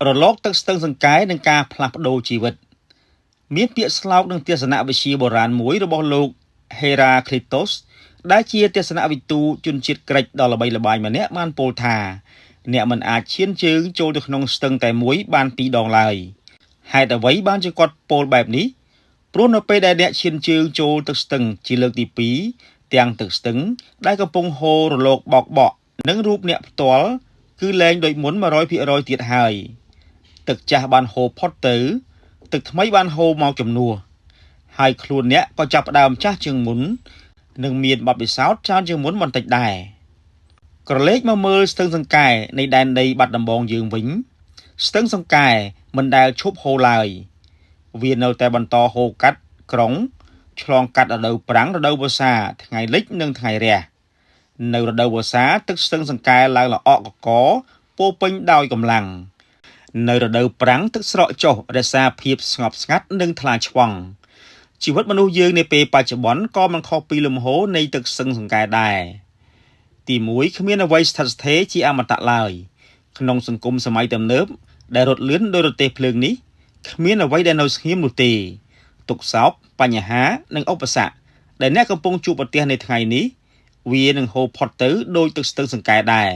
រលកទឹកស្ទឹងសង្កែនឹងការផ្លាស់ប្ដូរជីវិតមានពាក្យស្លោកនឹងទស្សនវិជ្ជាបុរាណមួយរបស់លោក Heraclitus ដែលជាទស្សនវិទូជនជាតិក្រិកដ៏ល្បីល្បាញម្នាក់បានពោលថាអ្នកមិនអាចឈានជើងចូលទៅក្នុងស្ទឹងតែមួយបានពីរដងឡើយហេតុអ្វីបានជាគាត់ពោលបែបនេះព្រោះនៅពេលដែលអ្នកឈានជើងចូលទឹកស្ទឹងជាលើកទី2ទាំងទឹកស្ទឹងដែលកំពុងហូររលកបោកបក់និងរូបអ្នកផ្ទាល់គឺលែងដូចមុន 100% ទៀតហើយទឹកចាស់បានហូរផុតទៅទឹកថ្មីបានហូរមកជំនួសហើយខ្លួនអ្នកក៏ចាប់ផ្ដើមចាស់ជាងមុននិងមានបទពិសោធន៍ច្រើនជាងមុនបន្តិចដែរក្រឡេកមកមើលស្ទឹងសង្កែនៃដែនដីបាត់ដំបងយើងវិញស្ទឹងសង្កែមិនដែលឈប់ហូរឡើយវានៅតែបន្តហូរកាត់ក្រុងឆ្លងកាត់រដូវប្រាំងរដូវវស្សាថ្ងៃលិចនិងថ្ងៃរះនៅរដូវវស្សាទឹកស្ទឹងសង្កែឡើងល្អក់កកពោពេញដោយកម្លាំងនៅរដូវប្រាំងទឹកស្រកចុះរក្សាភាពស្ងប់ស្ងាត់និងថ្លាឆ្វង់ជីវិតមនុស្សយើងនាពេលបច្ចុប្បន្នក៏មិនខុសពីលំហូរនៃទឹកស្ទឹងសង្កែដែរទី1គ្មានអ្វីស្ថិតស្ថេរជាអមតៈឡើយក្នុងសង្គមសម័យទំនើបដែលរថលឿនដោយរទេះភ្លើងនេះគ្មានអ្វីដែលនៅស្ងៀមនោះទេទុក្ខសោកបញ្ហានិងឧបសគ្គដែលអ្នកកំពុងជួបប្រទះនៅថ្ងៃនេះវានឹងហូរផុតទៅដោយទឹកស្ទឹងសង្កែដែរ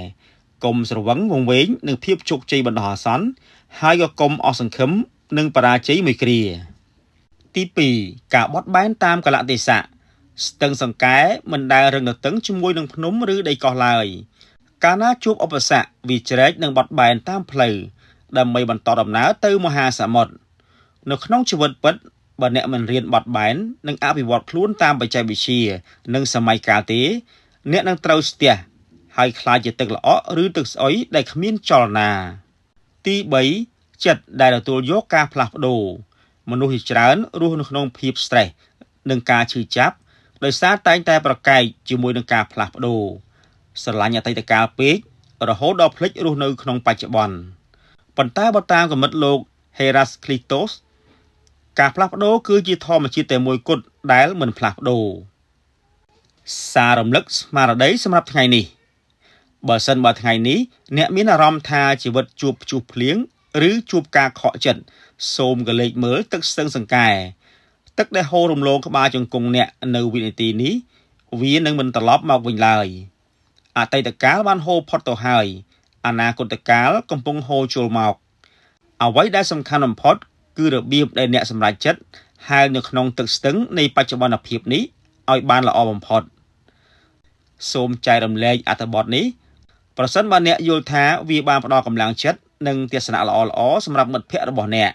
កុំស្រវឹងវង្វេងនឹងភាពជោគជ័យបណ្ដោះអាសន្នហើយក៏កុំអស់សង្ឃឹមនឹងបរាជ័យមួយគ្រាទី2ការបត់បែនតាមកលៈទេសៈស្ទឹងសង្កែមិនដែលរឹងទទឹងជាមួយនឹងភ្នំឬដីកោះឡើយកាលណាជួបឧបសគ្គវាជ្រែកនឹងបត់បែនតាមផ្លូវដើម្បីបន្តដំណើរទៅមហាសមុទ្រនៅក្នុងជីវិតពិតបើអ្នកមិនរៀនបត់បែននិងអភិវឌ្ឍខ្លួនតាមបច្ចេកវិទ្យានិងសម័យកាលទេអ្នកនឹងត្រូវស្ទះហើយខ្លាចជាទឹកល្អក់ឬទឹកស្អុយដែលគ្មានចលនាទី3ចិត្តដែលទទួលយកការផ្លាស់ប្ដូរមនុស្សជាច្រើនរស់នៅក្នុងភាព stress និងការឈឺចាប់ដោយសារតែងតែប្រកែកជាមួយនឹងការផ្លាស់ប្ដូរស្រឡាញ់អតីតកាលពេករហូតដល់ភ្លេចរស់នៅក្នុងបច្ចុប្បន្នប៉ុន្តែបើតាមគំនិតលោក Heraclitus ការផ្លាស់ប្ដូរគឺជាធម្មជាតិតែមួយគត់ដែលមិនផ្លាស់ប្ដូរសាររំលឹកស្មារតីសម្រាប់ថ្ងៃនេះបើសិនបើថ្ងៃនេះអ្នកមានអារម្មណ៍ថាជីវិតជួបព្យុះភ្លៀងឬជួបការខកចិត្តសូមកលេចមើលទឹកស្ទឹងសង្កែទឹកដែលហូររំលងក្បាលជង្គង់អ្នកនៅវិនាទីនេះវានឹងមិនត្រឡប់មកវិញឡើយអតីតកាលបានហូរផុតទៅហើយអនាគតកាលកំពុងហូរចូលមកអ្វីដែលសំខាន់បំផុតគឺរបៀបដែលអ្នកសម្រេចចិត្តហាលនៅក្នុងទឹកស្ទឹងនៃបច្ចុប្បន្នភាពនេះឲ្យបានល្អបំផុតសូមចែករំលែកអត្ថបទនេះប្រសិនបើអ្នកយល់ថាវាបានផ្ដល់កម្លាំងចិត្តនិងទស្សនៈល្អៗសម្រាប់មិត្តភ័ក្តិរបស់អ្នក